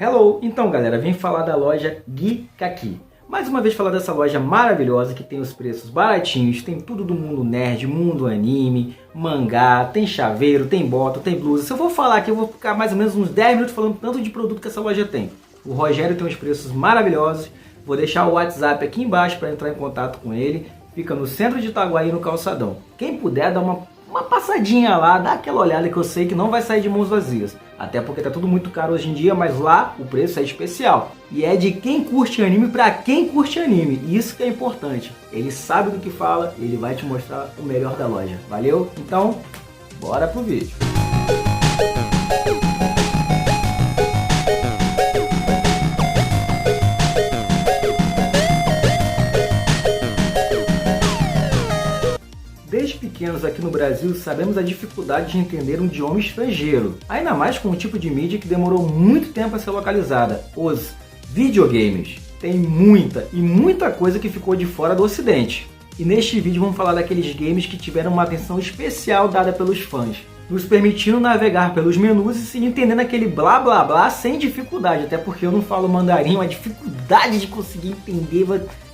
Hello! Então galera, vim falar da loja Geek.Aqui. Mais uma vez falar dessa loja maravilhosa que tem os preços baratinhos, tem tudo do mundo nerd, mundo anime, mangá, tem chaveiro, tem bota, tem blusa. Se eu for falar aqui eu vou ficar mais ou menos uns 10 minutos falando tanto de produto que essa loja tem. O Rogério tem uns preços maravilhosos, vou deixar o WhatsApp aqui embaixo para entrar em contato com ele. Fica no centro de Itaguaí, no Calçadão. Quem puder, dá uma passadinha lá, dá aquela olhada que eu sei que não vai sair de mãos vazias. Até porque tá tudo muito caro hoje em dia, mas lá o preço é especial. E é de quem curte anime para quem curte anime. E isso que é importante. Ele sabe do que fala, ele vai te mostrar o melhor da loja. Valeu? Então, bora pro vídeo. Desde pequenos aqui no Brasil, sabemos a dificuldade de entender um idioma estrangeiro, ainda mais com um tipo de mídia que demorou muito tempo a ser localizada, os videogames. Tem muita coisa que ficou de fora do ocidente. E neste vídeo vamos falar daqueles games que tiveram uma atenção especial dada pelos fãs, nos permitindo navegar pelos menus e entendendo aquele blá blá blá sem dificuldade, até porque eu não falo mandarim, a dificuldade de conseguir entender,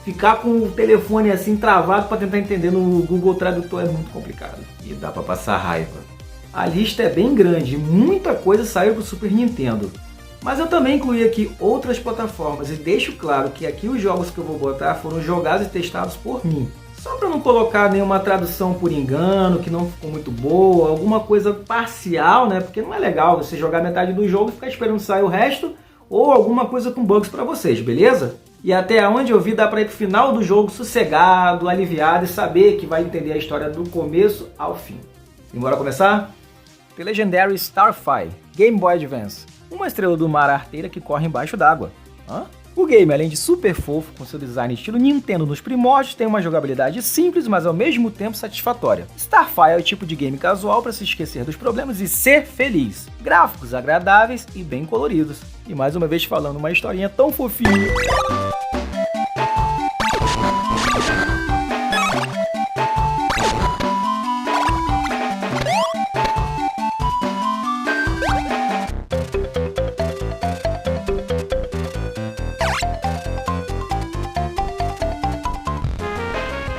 ficar com o telefone assim travado para tentar entender no Google Tradutor é muito complicado e dá para passar raiva. A lista é bem grande, muita coisa saiu para o Super Nintendo, mas eu também incluí aqui outras plataformas e deixo claro que aqui os jogos que eu vou botar foram jogados e testados por mim. Só para não colocar nenhuma tradução por engano, que não ficou muito boa, alguma coisa parcial, né? Porque não é legal você jogar metade do jogo e ficar esperando sair o resto, ou alguma coisa com bugs para vocês, beleza? E até onde eu vi dá para ir pro final do jogo sossegado, aliviado e saber que vai entender a história do começo ao fim. E bora começar? The Legendary Starfire Game Boy Advance, uma estrela do mar arteira que corre embaixo d'água. O game, além de super fofo, com seu design estilo Nintendo nos primórdios, tem uma jogabilidade simples, mas ao mesmo tempo satisfatória. Starfire é o tipo de game casual para se esquecer dos problemas e ser feliz. Gráficos agradáveis e bem coloridos. E mais uma vez falando uma historinha tão fofinha.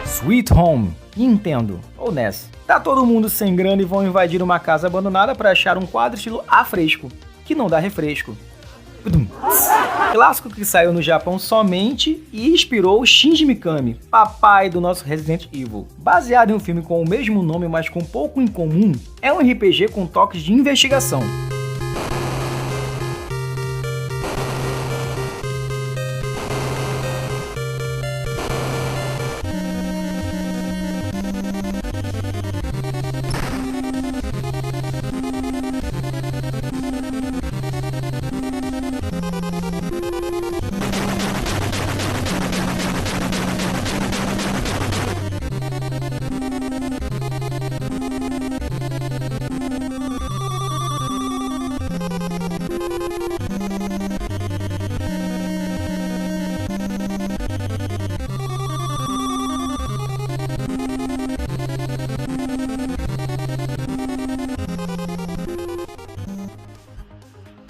Sweet Home, Nintendo ou NES. Tá todo mundo sem grana e vão invadir uma casa abandonada para achar um quadro estilo afresco, que não dá refresco. Clássico que saiu no Japão somente e inspirou Shinji Mikami, papai do nosso Resident Evil. Baseado em um filme com o mesmo nome, mas com pouco em comum, é um RPG com toques de investigação.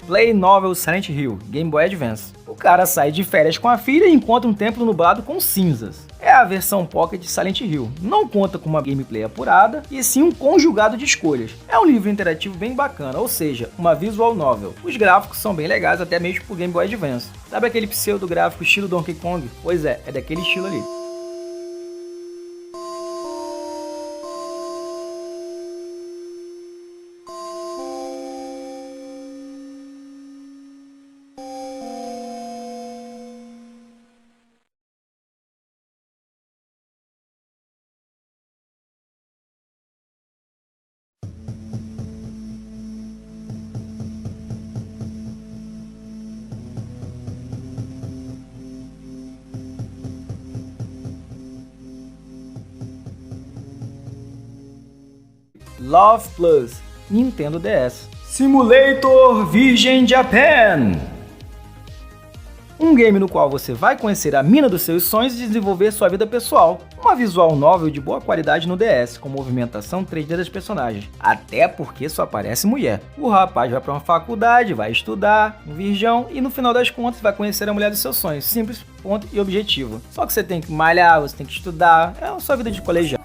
Play Novel Silent Hill, Game Boy Advance. O cara sai de férias com a filha e encontra um templo nublado com cinzas. É a versão Pocket de Silent Hill. Não conta com uma gameplay apurada, e sim um conjugado de escolhas. É um livro interativo bem bacana, ou seja, uma visual novel. Os gráficos são bem legais, até mesmo pro Game Boy Advance. Sabe aquele pseudo gráfico estilo Donkey Kong? Pois é daquele estilo ali. Love Plus, Nintendo DS. Simulator Virgin Japan. Um game no qual você vai conhecer a mina dos seus sonhos e desenvolver sua vida pessoal. Uma visual novel de boa qualidade no DS, com movimentação 3D das personagens. Até porque só aparece mulher. O rapaz vai para uma faculdade, vai estudar, um virgão, e no final das contas vai conhecer a mulher dos seus sonhos. Simples, ponto e objetivo. Só que você tem que malhar, você tem que estudar, é a sua vida de colegial.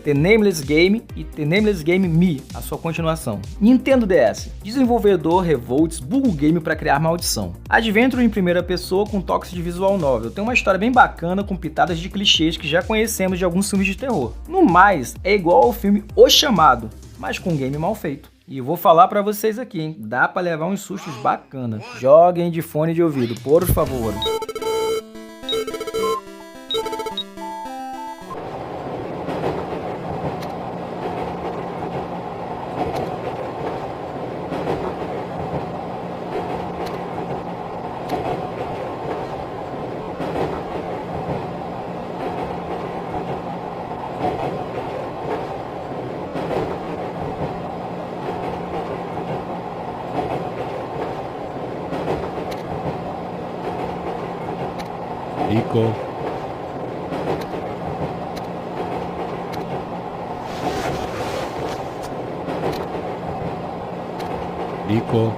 The Nameless Game e The Nameless Game Me, a sua continuação. Nintendo DS. Desenvolvedor Revolts buga o game para criar maldição. Adventure em primeira pessoa com toques de visual novel. Tem uma história bem bacana com pitadas de clichês que já conhecemos de alguns filmes de terror. No mais, é igual ao filme O Chamado, mas com um game mal feito. E vou falar pra vocês aqui, hein? Dá pra levar uns sustos bacana. Joguem de fone de ouvido, por favor. Nico. Nico.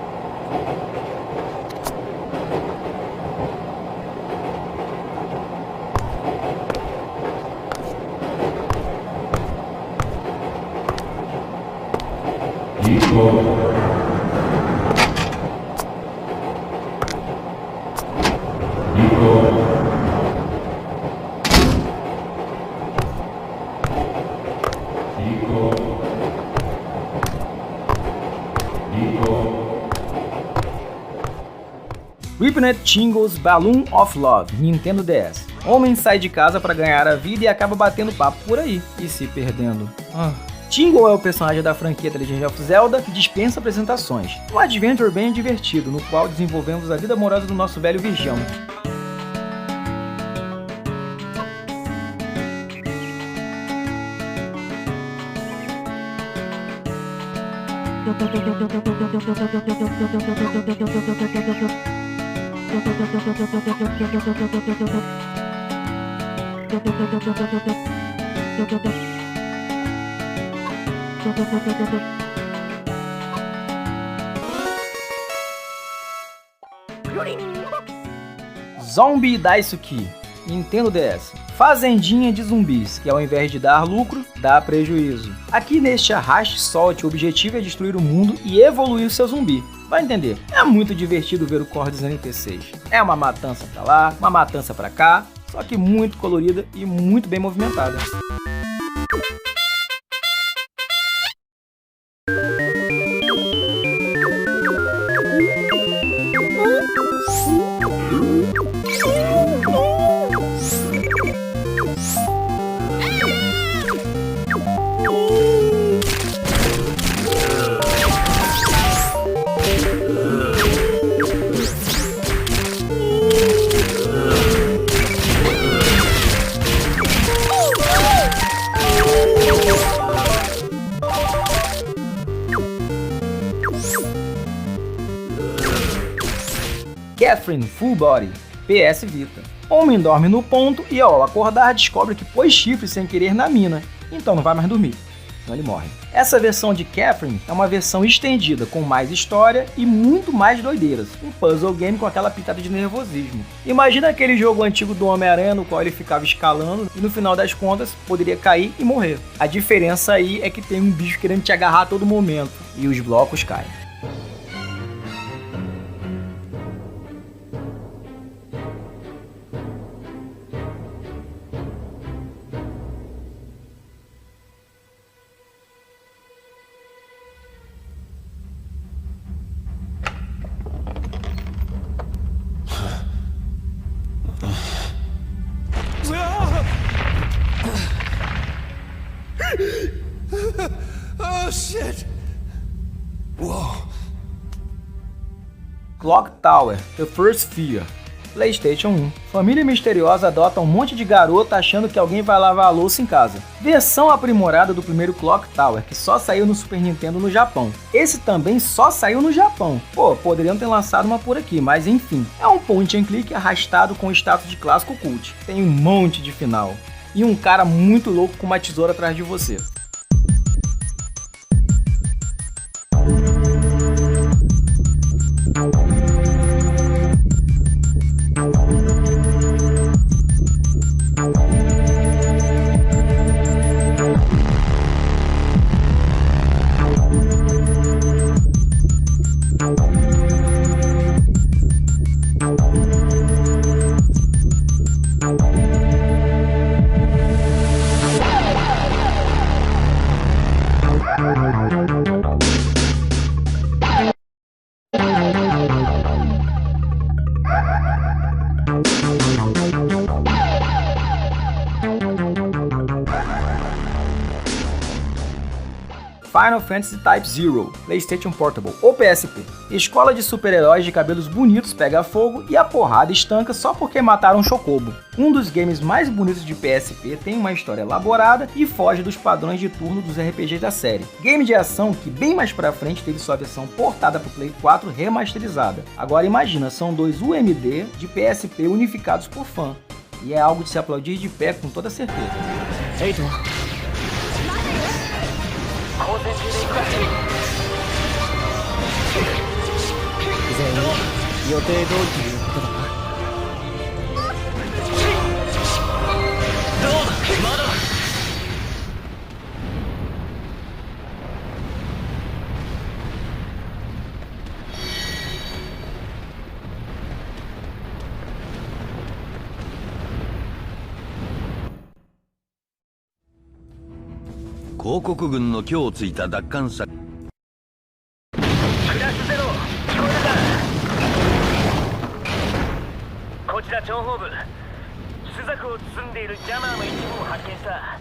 Nico. Reapnet Tingle's Balloon of Love, Nintendo DS. Homem sai de casa para ganhar a vida e acaba batendo papo por aí e se perdendo. Tingle é o personagem da franquia The Legend of Zelda que dispensa apresentações. Um adventure bem divertido, no qual desenvolvemos a vida amorosa do nosso velho virgão. Zombie Daisuke, Nintendo DS. Fazendinha de zumbis, que ao invés de dar lucro, dá prejuízo. Aqui neste Arraste Solte, o objetivo é destruir o mundo e evoluir o seu zumbi. Vai entender, é muito divertido ver o core dos NPCs. É uma matança pra lá, uma matança pra cá, só que muito colorida e muito bem movimentada. Catherine Full Body, PS Vita. Homem dorme no ponto e ao acordar descobre que pôs chifre sem querer na mina, então não vai mais dormir, senão ele morre. Essa versão de Catherine é uma versão estendida com mais história e muito mais doideiras, um puzzle game com aquela pitada de nervosismo. Imagina aquele jogo antigo do Homem-Aranha no qual ele ficava escalando e no final das contas poderia cair e morrer. A diferença aí é que tem um bicho querendo te agarrar a todo momento e os blocos caem. Oh shit! Whoa. Clock Tower, The First Fear, PlayStation 1. Família misteriosa adota um monte de garota achando que alguém vai lavar a louça em casa. Versão aprimorada do primeiro Clock Tower, que só saiu no Super Nintendo no Japão. Esse também só saiu no Japão. Pô, poderiam ter lançado uma por aqui, mas enfim. É um point and click arrastado com status de clássico cult. Tem um monte de final. E um cara muito louco com uma tesoura atrás de você. Final Fantasy Type 0, PlayStation Portable ou PSP. Escola de super-heróis de cabelos bonitos pega fogo e a porrada estanca só porque mataram um Chocobo. Um dos games mais bonitos de PSP tem uma história elaborada e foge dos padrões de turno dos RPGs da série. Game de ação que bem mais pra frente teve sua versão portada para o Play 4 remasterizada. Agora imagina, são dois UMD de PSP unificados por fã. E é algo de se aplaudir de pé com toda certeza. Eita. 交戦中で行くか全員予定通りということだなどうだまだだ広告軍の今日ついた奪還作クラスゼロ聞こえるかこちら諜報部朱雀を包んでいるジャマーの一部を発見した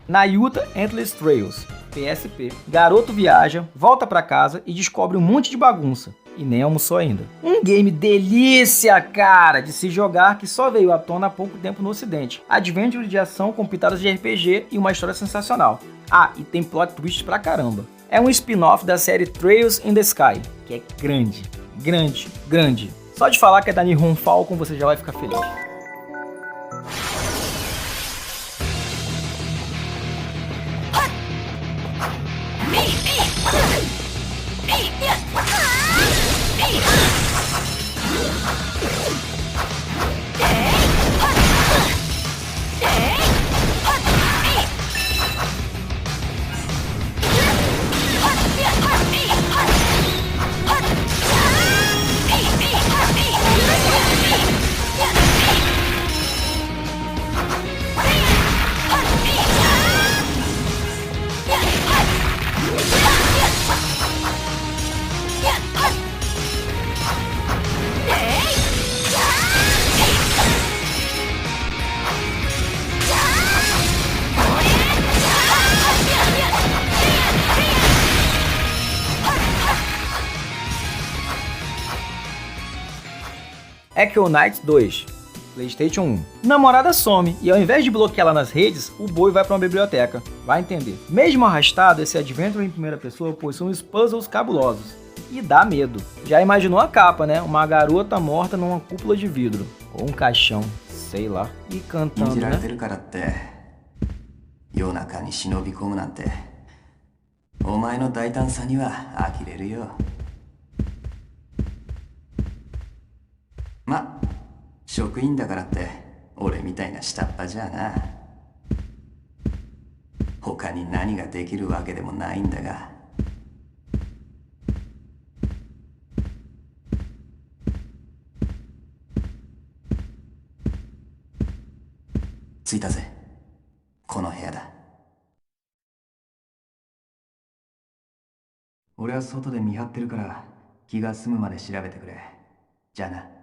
Nayuta Endless Trails, PSP. Garoto viaja, volta pra casa e descobre um monte de bagunça. E nem almoçou ainda. Um game delícia, cara, de se jogar que só veio à tona há pouco tempo no ocidente. Adventure de ação com pitadas de RPG e uma história sensacional. Ah, e tem plot twist pra caramba. É um spin-off da série Trails in the Sky, que é grande, grande, grande. Só de falar que é da Nihon Falcon você já vai ficar feliz. Echo Knight 2, PlayStation 1. Namorada some e ao invés de bloqueá-la nas redes, o boi vai para uma biblioteca. Vai entender. Mesmo arrastado, esse adventure em primeira pessoa possui uns puzzles cabulosos. E dá medo. Já imaginou a capa, né? Uma garota morta numa cúpula de vidro. Ou um caixão, sei lá. E cantando, né? Ma, 職員だからって俺みたいな下っ端じゃな。他に何ができるわけでもないんだが。着いたぜ。この部屋だ。俺は外で見張ってるから気が済むまで調べてくれ。じゃあな。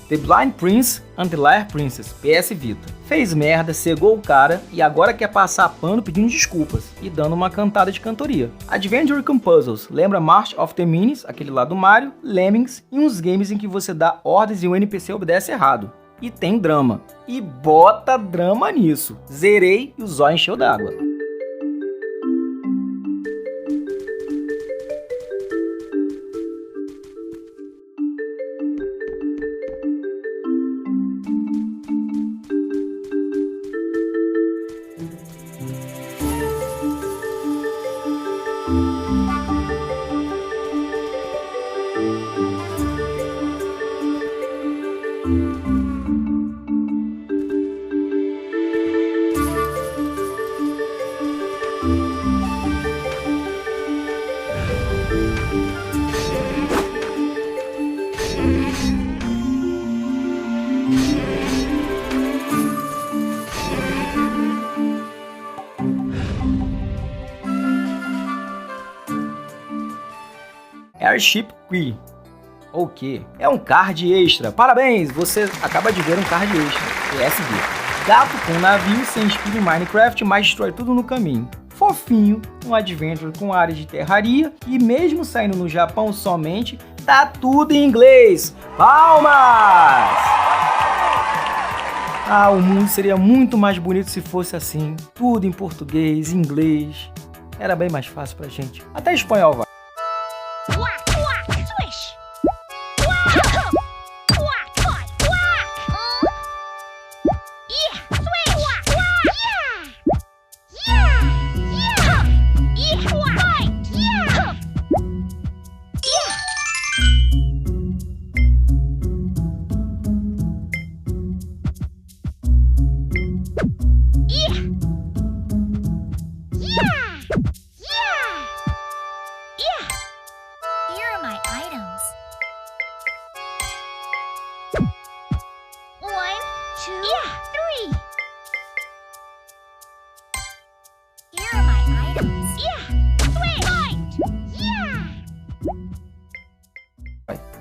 The Blind Prince and the Liar Princess, PS Vita. Fez merda, cegou o cara e agora quer passar pano pedindo desculpas e dando uma cantada de cantoria. Adventure com Puzzles, lembra March of the Minis, aquele lá do Mario, Lemmings e uns games em que você dá ordens e o NPC obedece errado. E tem drama. E bota drama nisso. Zerei e o zóio encheu d'água. Airship Queen. O quê? É um card extra. Parabéns, você acaba de ver um card extra. PSV. Gato com navio se inspira em Minecraft, mas destrói tudo no caminho. Fofinho, um adventure com área de terraria e mesmo saindo no Japão somente, tá tudo em inglês. Palmas! Ah, o mundo seria muito mais bonito se fosse assim. Tudo em português, inglês. Era bem mais fácil pra gente. Até espanhol vai.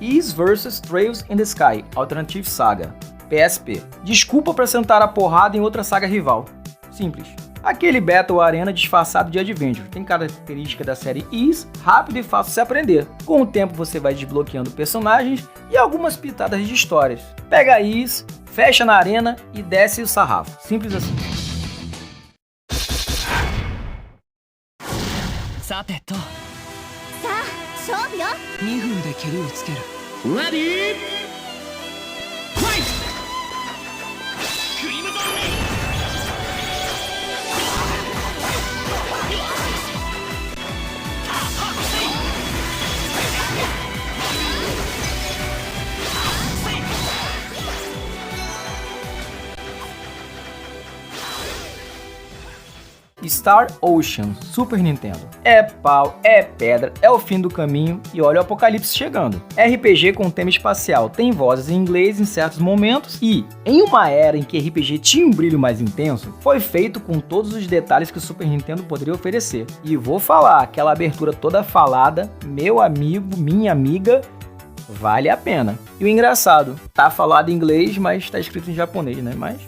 Ys vs Trails in the Sky, Alternative Saga, PSP. Desculpa pra sentar a porrada em outra saga rival. Simples. Aquele Battle Arena disfarçado de Adventure. Tem característica da série Ys, rápido e fácil de se aprender. Com o tempo você vai desbloqueando personagens e algumas pitadas de histórias. Pega Ys, fecha na arena e desce o sarrafo. Simples assim. Star Ocean, Super Nintendo. É pau, é pedra, é o fim do caminho e olha o apocalipse chegando. RPG com tema espacial, tem vozes em inglês em certos momentos e, em uma era em que RPG tinha um brilho mais intenso, foi feito com todos os detalhes que o Super Nintendo poderia oferecer. E vou falar, aquela abertura toda falada, meu amigo, minha amiga, vale a pena. E o engraçado, tá falado em inglês, mas tá escrito em japonês, né? Mas...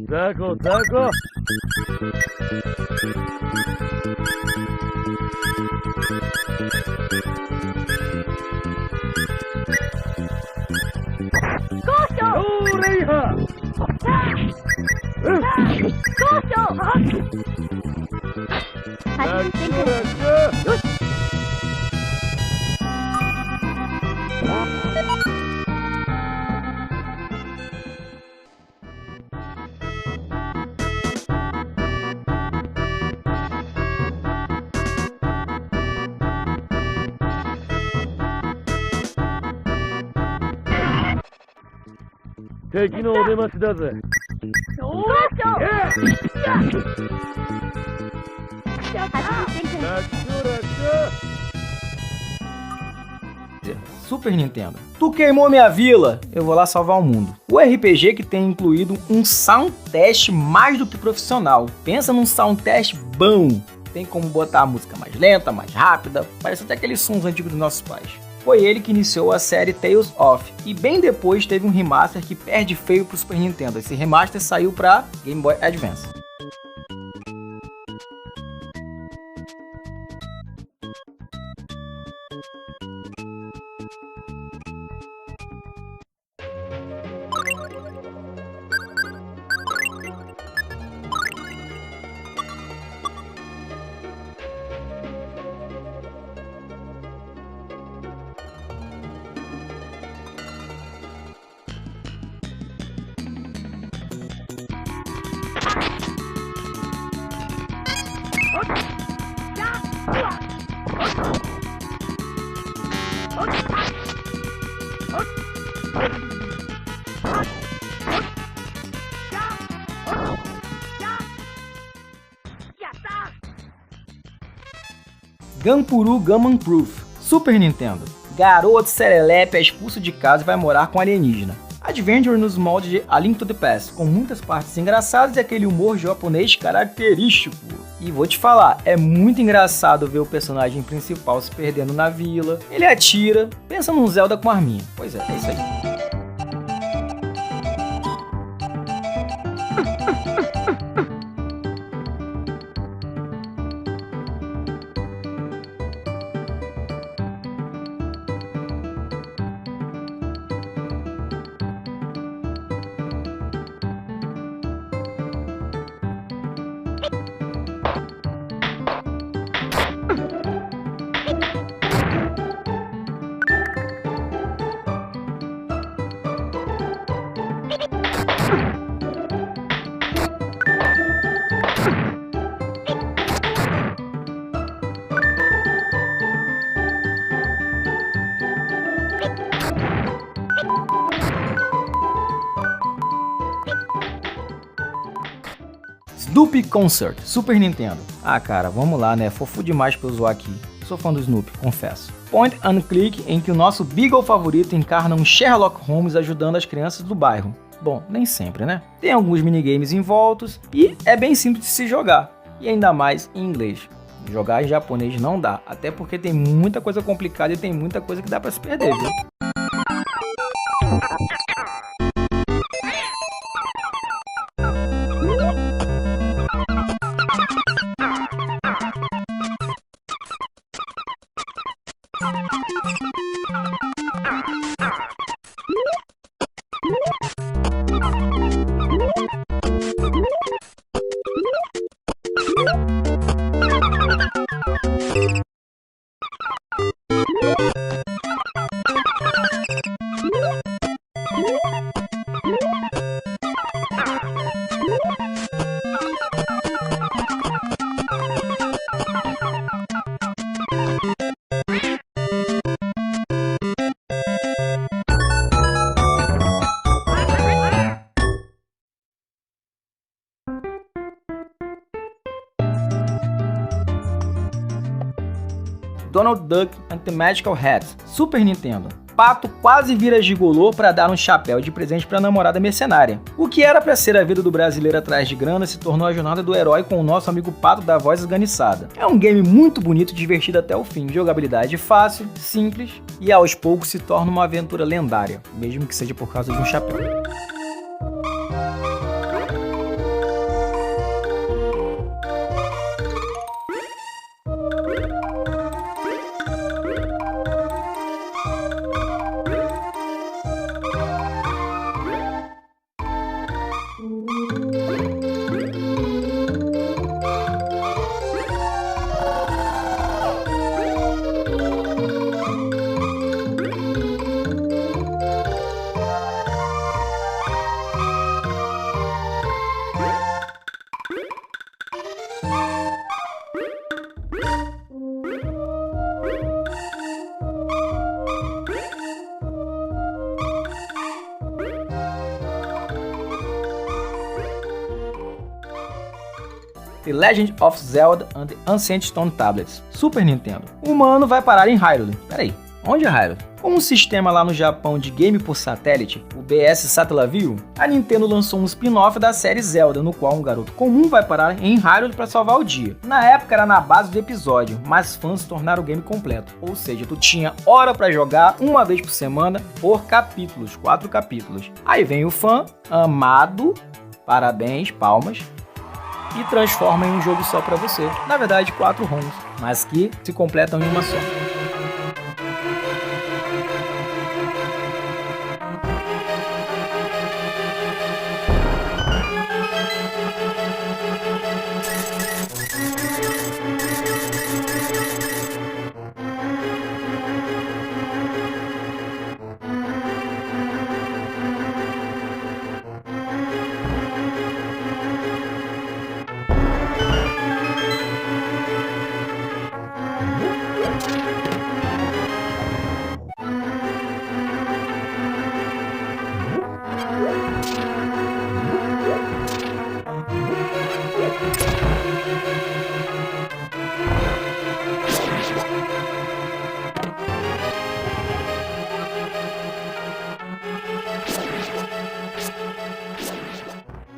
Zago, Zago! Super Nintendo. Tu queimou minha vila, eu vou lá salvar o mundo. O RPG que tem incluído um sound test mais do que profissional. Pensa num sound test bom. Tem como botar a música mais lenta, mais rápida, parece até aqueles sons antigos dos nossos pais. Foi ele que iniciou a série Tales of, e bem depois teve um remaster que perde feio pro Super Nintendo. Esse remaster saiu pra Game Boy Advance. Gunpuru Gunman Proof, Super Nintendo. Garoto serelepe é expulso de casa e vai morar com alienígena. Adventure nos moldes de A Link to the Past, com muitas partes engraçadas e aquele humor japonês característico. E vou te falar, é muito engraçado ver o personagem principal se perdendo na vila. Ele atira, pensa num Zelda com arminha. Pois é isso aí. Snoopy Concert, Super Nintendo. Ah, cara, vamos lá, né? Fofo demais pra eu zoar aqui. Sou fã do Snoopy, confesso. Point and click em que o nosso Beagle favorito encarna um Sherlock Holmes ajudando as crianças do bairro. Bom, nem sempre, né? Tem alguns minigames envoltos e é bem simples de se jogar. E ainda mais em inglês. Jogar em japonês não dá, até porque tem muita coisa complicada e tem muita coisa que dá pra se perder, viu? Donald Duck and the Magical Hat, Super Nintendo. Pato quase vira gigolô para dar um chapéu de presente para a namorada mercenária. O que era para ser a vida do brasileiro atrás de grana se tornou a jornada do herói com o nosso amigo Pato da voz esganiçada. É um game muito bonito e divertido até o fim. Jogabilidade fácil, simples e aos poucos se torna uma aventura lendária, mesmo que seja por causa de um chapéu. The Legend of Zelda and the Ancient Stone Tablets, Super Nintendo. O humano vai parar em Hyrule. Peraí, onde é Hyrule? Com um sistema lá no Japão de game por satélite, o BS Satellaview, a Nintendo lançou um spin-off da série Zelda, no qual um garoto comum vai parar em Hyrule para salvar o dia. Na época era na base do episódio, mas fãs tornaram o game completo, ou seja, tu tinha hora para jogar uma vez por semana por capítulos, 4 capítulos. Aí vem o fã, amado, parabéns, palmas, e transforma em um jogo só para você. Na verdade, 4 ROMs, mas que se completam em uma só.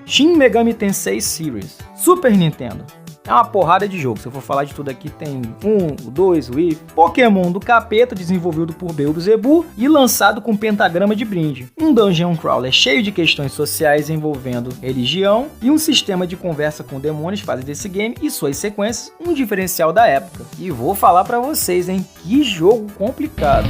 Shin Megami Tensei Series, Super Nintendo. É uma porrada de jogo, se eu for falar de tudo aqui tem 1, 2, Wii, Pokémon do Capeta, desenvolvido por Beelzebub e lançado com pentagrama de brinde. Um dungeon crawler cheio de questões sociais envolvendo religião e um sistema de conversa com demônios fazem desse game e suas sequências um diferencial da época. E vou falar pra vocês, hein, que jogo complicado.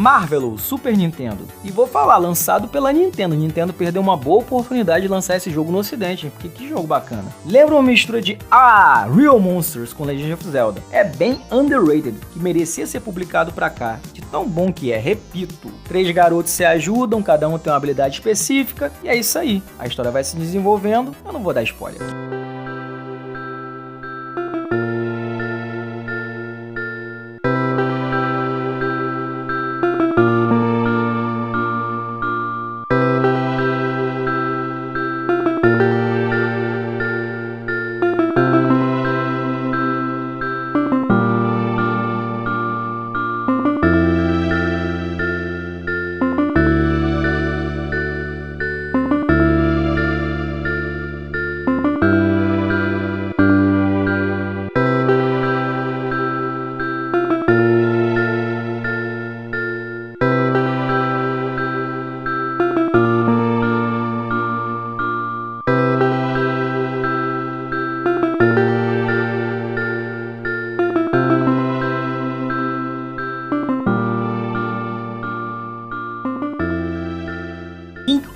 Marvelous Super Nintendo. E vou falar, lançado pela Nintendo. Nintendo perdeu uma boa oportunidade de lançar esse jogo no ocidente, porque que jogo bacana. Lembra uma mistura de Real Monsters com Legend of Zelda. É bem underrated, que merecia ser publicado pra cá, de tão bom que é, repito. 3 garotos se ajudam, cada um tem uma habilidade específica, e é isso aí. A história vai se desenvolvendo, eu não vou dar spoiler.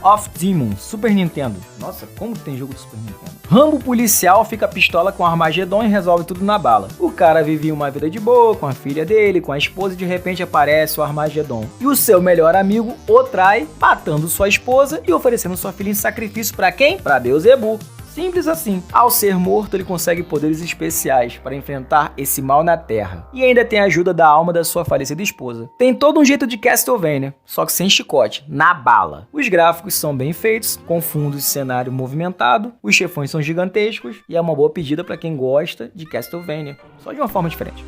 of Demons, Super Nintendo. Nossa, como tem jogo de Super Nintendo? Rambo policial fica pistola com Armagedon e resolve tudo na bala. O cara vivia uma vida de boa, com a filha dele, com a esposa, e de repente aparece o Armagedon. E o seu melhor amigo o trai, matando sua esposa e oferecendo sua filha em sacrifício pra quem? Pra Beelzebub. Simples assim. Ao ser morto, ele consegue poderes especiais para enfrentar esse mal na Terra. E ainda tem a ajuda da alma da sua falecida esposa. Tem todo um jeito de Castlevania, só que sem chicote, na bala. Os gráficos são bem feitos, com fundos e cenário movimentado, os chefões são gigantescos e é uma boa pedida para quem gosta de Castlevania, só de uma forma diferente.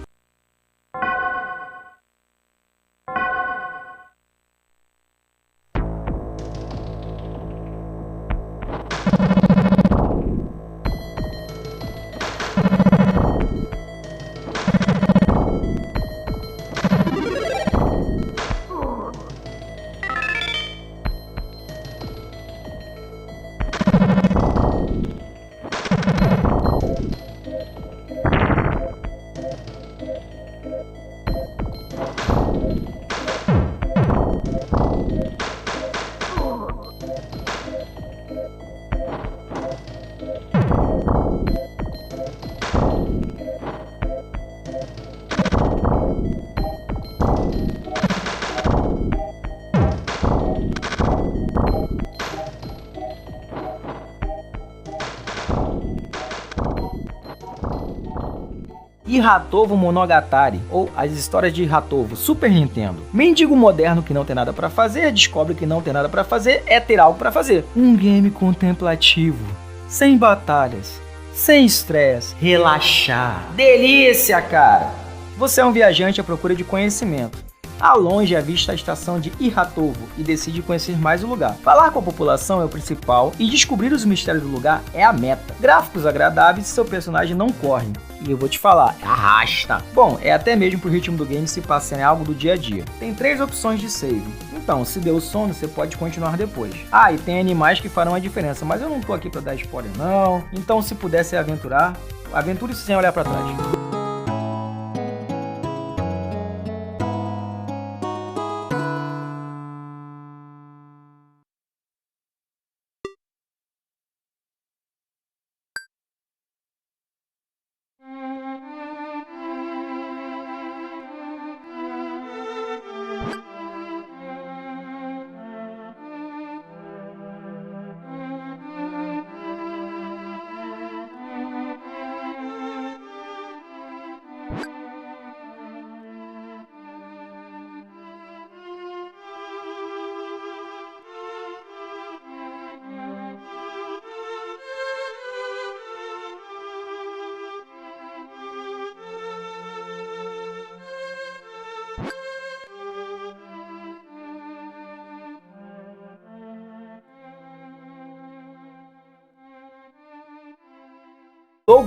Hatovo Monogatari, ou As Histórias de Hatovo, Super Nintendo. Mendigo moderno que não tem nada pra fazer, descobre que não tem nada pra fazer, é ter algo pra fazer. Um game contemplativo, sem batalhas, sem estresse, relaxar. Delícia, cara! Você é um viajante à procura de conhecimento. A longe avista a estação de Ihatovo e decide conhecer mais o lugar. Falar com a população é o principal e descobrir os mistérios do lugar é a meta. Gráficos agradáveis e seu personagem não corre. E eu vou te falar, arrasta. Bom, é até mesmo pro ritmo do game se passar em algo do dia a dia. Tem 3 opções de save. Então, se deu sono, você pode continuar depois. Ah, e tem animais que farão a diferença, mas eu não tô aqui pra dar spoiler não. Então, se puder se aventurar, aventure-se sem olhar pra trás.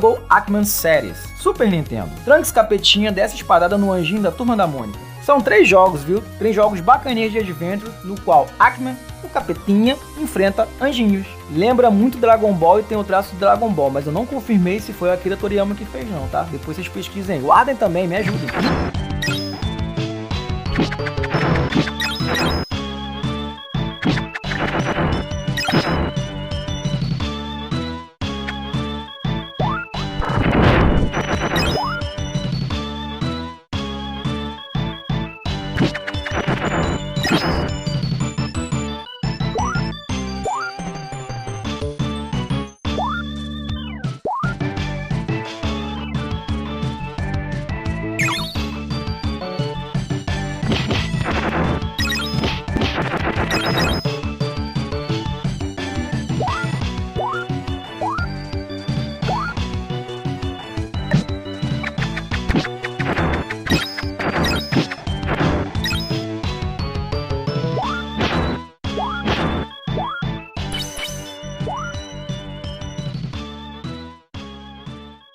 Go Ackman Series, Super Nintendo. Trunks Capetinha desce espadada no anjinho da Turma da Mônica. São 3 jogos, viu? 3 jogos bacaninhas de Adventure, no qual Ackman, o Capetinha, enfrenta anjinhos. Lembra muito Dragon Ball e tem o traço de Dragon Ball, mas eu não confirmei se foi o Akira Toriyama que fez não, tá? Depois vocês pesquisem. Guardem também, me ajudem.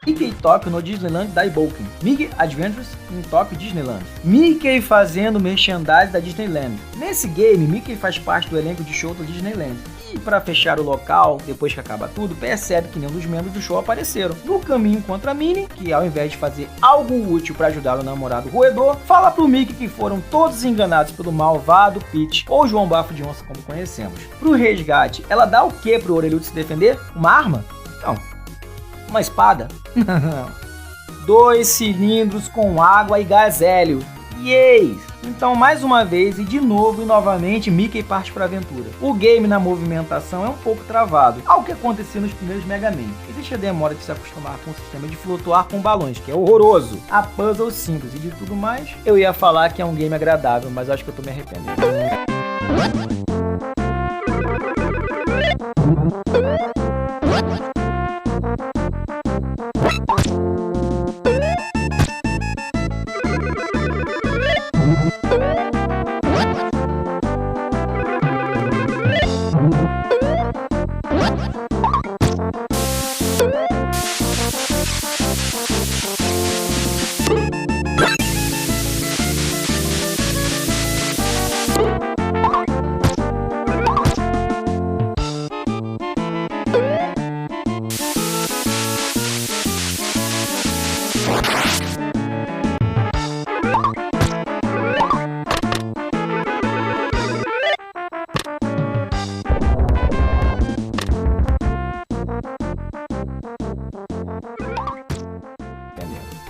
Mickey Tóquio no Disneyland Daibouken. Mickey Adventures em Tóquio Disneyland. Mickey fazendo merchandising da Disneyland. Nesse game, Mickey faz parte do elenco de show da Disneyland. E para fechar o local, depois que acaba tudo, percebe que nenhum dos membros do show apareceram. No caminho encontra a Minnie, que ao invés de fazer algo útil para ajudar o namorado roedor, fala pro Mickey que foram todos enganados pelo malvado Pete, ou João Bafo de Onça como conhecemos. Pro resgate, ela dá o que pro orelhudo se defender? Uma arma? Não. Uma espada? Não. 2 cilindros com água e gás hélio. Yay! Então, mais uma vez e de novo e novamente, Mickey parte para a aventura. O game na movimentação é um pouco travado, algo que acontecia nos primeiros Mega Man. Existe a demora de se acostumar com o sistema de flutuar com balões, que é horroroso. A puzzle simples e de tudo mais, eu ia falar que é um game agradável, mas acho que eu tô me arrependendo.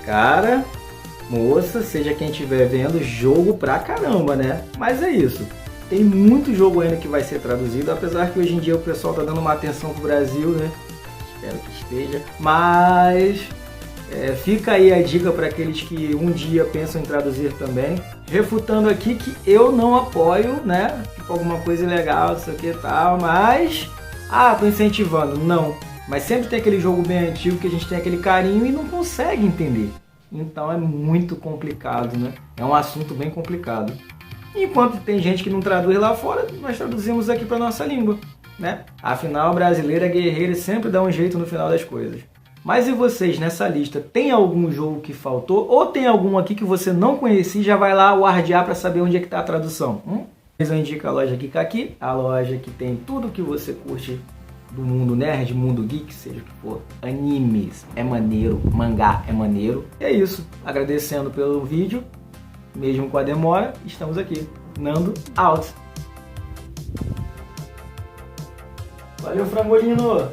Cara, moça, seja quem estiver vendo, jogo pra caramba, né? Mas é isso. Tem muito jogo ainda que vai ser traduzido, apesar que hoje em dia o pessoal tá dando uma atenção pro Brasil, né? Espero que esteja. Mas fica aí a dica para aqueles que um dia pensam em traduzir também. Refutando aqui que eu não apoio, né? Tipo, alguma coisa ilegal, isso aqui e tal, mas... tô incentivando. Não. Mas sempre tem aquele jogo bem antigo que a gente tem aquele carinho e não consegue entender. Então é muito complicado, né? É um assunto bem complicado. Enquanto tem gente que não traduz lá fora, nós traduzimos aqui para nossa língua, né? Afinal, brasileiro é guerreiro e sempre dá um jeito no final das coisas. Mas e vocês, nessa lista, tem algum jogo que faltou? Ou tem algum aqui que você não conhecia e já vai lá guardear para saber onde é que está a tradução? Eu indico a loja Kikaki, a loja que tem tudo que você curte do mundo nerd, mundo geek, seja o que for. Animes é maneiro, mangá é maneiro. E é isso. Agradecendo pelo vídeo, mesmo com a demora, estamos aqui. Nando out. Valeu, Frangolino!